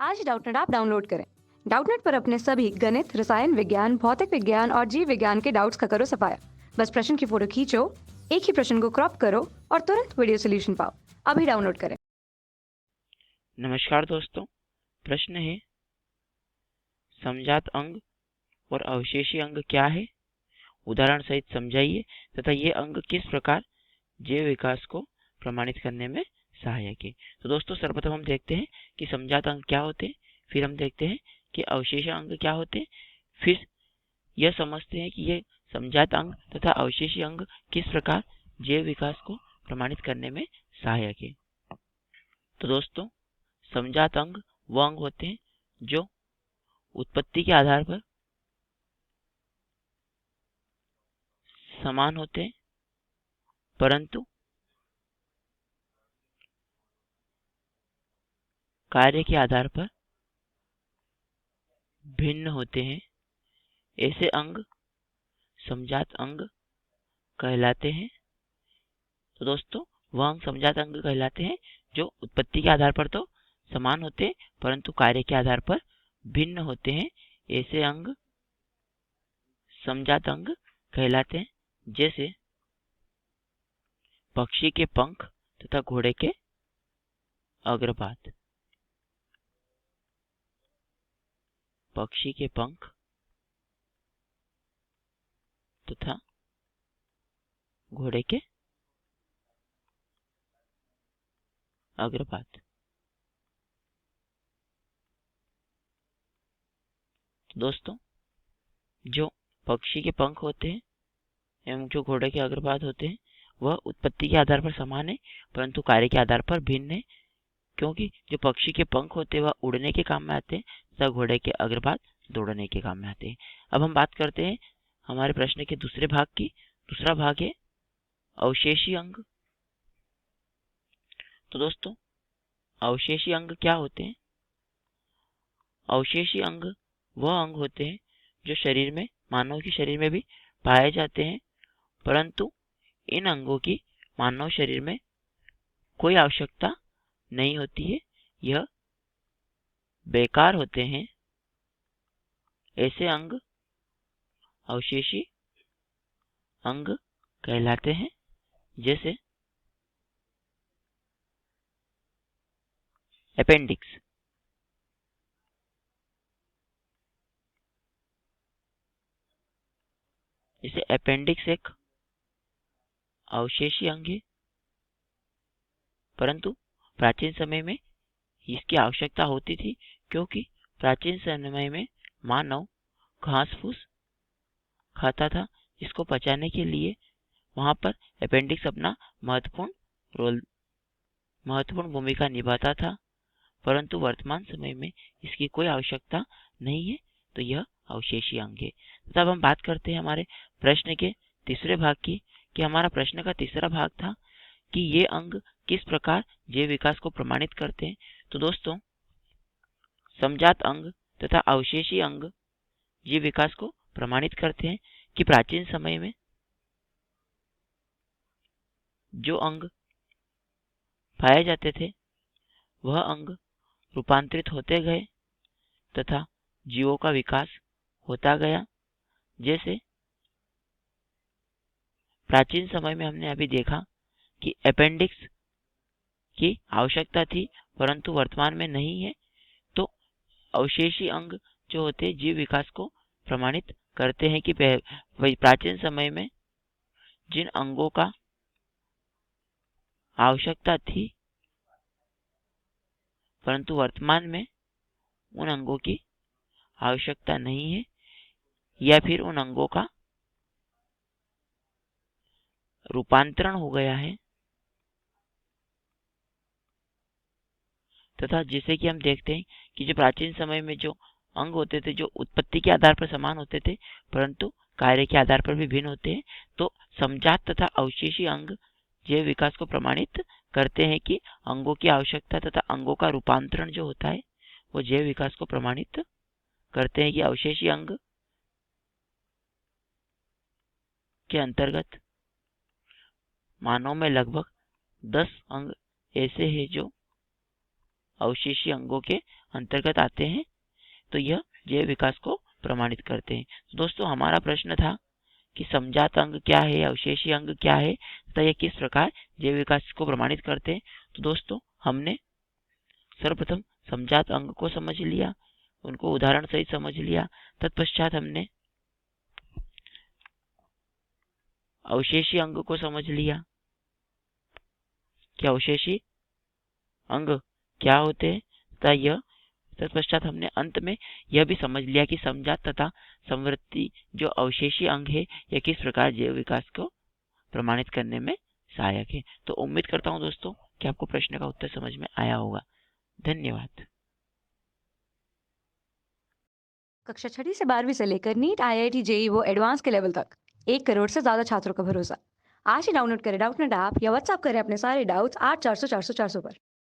आज Doubtnut app download करें। Doubtnut पर अपने सभी गणित, रसायन विज्ञान, भौतिक विज्ञान और जीव विज्ञान के डाउट्स का करो सफाया। बस प्रश्न की फोटो खींचो, एक ही प्रश्न को क्रॉप करो और तुरंत वीडियो सोल्यूशन पाओ। अभी डाउनलोड करें। नमस्कार दोस्तों, प्रश्न है समजात अंग और अवशेषी अंग क्या है, उदाहरण सहित समझाइए तथा ये अंग किस प्रकार जैव विकास को प्रमाणित करने में सहायक है। तो दोस्तों, सर्वप्रथम हम देखते हैं कि समजात अंग क्या होते हैं, फिर हम देखते हैं कि अवशेष अंग क्या होते हैं, फिर यह समझते हैं कि ये समजात अंग तथा अवशेषी अंग किस प्रकार जैव विकास को प्रमाणित करने में सहायक है। तो दोस्तों, समजात अंग वो अंग होते हैं जो उत्पत्ति के आधार पर समान होते हैं, परंतु कार्य के आधार पर भिन्न होते हैं। ऐसे अंग समजात अंग कहलाते हैं। तो दोस्तों, वह अंग समजात अंग कहलाते हैं जो उत्पत्ति के आधार पर तो समान होते हैं, परंतु कार्य के आधार पर भिन्न होते हैं। ऐसे अंग समजात अंग कहलाते हैं, जैसे पक्षी के पंख तथा घोड़े के अग्रभाग। पक्षी के पंख तथा घोड़े के अग्रभाग। दोस्तों, जो पक्षी के पंख होते हैं एवं जो घोड़े के अग्रभाग होते हैं वह उत्पत्ति के आधार पर समान है, परंतु कार्य के आधार पर भिन्न है। क्योंकि जो पक्षी के पंख होते हैं वह उड़ने के काम में आते हैं तथा घोड़े के अग्रभाग दौड़ने के काम में आते हैं। अब हम बात करते हैं हमारे प्रश्न के दूसरे भाग की। दूसरा भाग है अवशेषी अंग। तो दोस्तों, अवशेषी अंग क्या होते हैं? अवशेषी अंग वह अंग होते हैं जो शरीर में, मानव के शरीर में भी पाए जाते हैं, परंतु इन अंगों की मानव शरीर में कोई आवश्यकता नहीं होती है, यह बेकार होते हैं। ऐसे अंग अवशेषी अंग कहलाते हैं, जैसे अपेंडिक्स। जैसे अपेंडिक्स एक अवशेषी अंग है, परंतु प्राचीन समय में इसकी आवश्यकता होती थी, क्योंकि प्राचीन समय में मानव घास फूस खाता था, जिसको पचाने के लिए वहां पर अपेंडिक्स अपना महत्वपूर्ण भूमिका निभाता था, परंतु वर्तमान समय में इसकी कोई आवश्यकता नहीं है, तो यह अवशेषी अंग है। तब हम बात करते हैं हमारे प्रश्न के तीसरे भाग की, कि हमारा प्रश्न का तीसरा भाग था कि ये अंग किस प्रकार जैव विकास को प्रमाणित करते हैं। तो दोस्तों, समजात अंग तथा अवशेषी अंग जीव विकास को प्रमाणित करते हैं कि प्राचीन समय में जो अंग पाए जाते थे वह अंग रूपांतरित होते गए तथा जीवों का विकास होता गया। जैसे प्राचीन समय में हमने अभी देखा कि अपेंडिक्स की आवश्यकता थी, परंतु वर्तमान में नहीं है, तो अवशेषी अंग जो होते हैं जीव विकास को प्रमाणित करते हैं कि प्राचीन समय में जिन अंगों का आवश्यकता थी, परंतु वर्तमान में उन अंगों की आवश्यकता नहीं है, या फिर उन अंगों का रूपांतरण हो गया है, तथा जिसे कि हम देखते हैं कि जो प्राचीन समय में जो अंग होते थे जो उत्पत्ति के आधार पर समान होते थे, परंतु कार्य के आधार पर भी भिन्न होते हैं। तो समजात तथा अवशेषी अंग जैव विकास को प्रमाणित करते हैं कि अंगों की आवश्यकता तथा अंगों का रूपांतरण जो होता है वो जैव विकास को प्रमाणित करते हैं कि अवशेषी अंग के अंतर्गत मानव में लगभग 10 अंग ऐसे हैं जो अवशेषी अंगों के अंतर्गत आते हैं तो यह जैव विकास को प्रमाणित करते हैं। तो दोस्तों हमारा प्रश्न था कि समजात अंग क्या है, अवशेषी अंग क्या है तथा यह किस प्रकार जैव विकास को प्रमाणित करते हैं। तो दोस्तों हमने सर्वप्रथम समजात अंग को समझ लिया, उनको उदाहरण सहित समझ लिया। तत्पश्चात हमने अवशेषी अंग को समझ लिया कि अवशेषी अंग क्या होते हैं तथा यह तत्पश्चात हमने अंत में यह भी समझ लिया कि समजात तथा समवर्ती जो अवशेषी अंग है यह किस प्रकार जैव विकास को प्रमाणित करने में सहायक है। तो उम्मीद करता हूं दोस्तों कि आपको प्रश्न का उत्तर समझ में आया होगा। धन्यवाद। कक्षा 6 से 12वीं से लेकर नीट, IIT, जेईई वो एडवांस के लेवल तक 1 करोड़ से ज्यादा छात्रों का भरोसा। आज ही डाउनलोड करें डाउटनेट ऐप या व्हाट्सएप करें अपने सारे डाउट्स 8400 400 400 पर।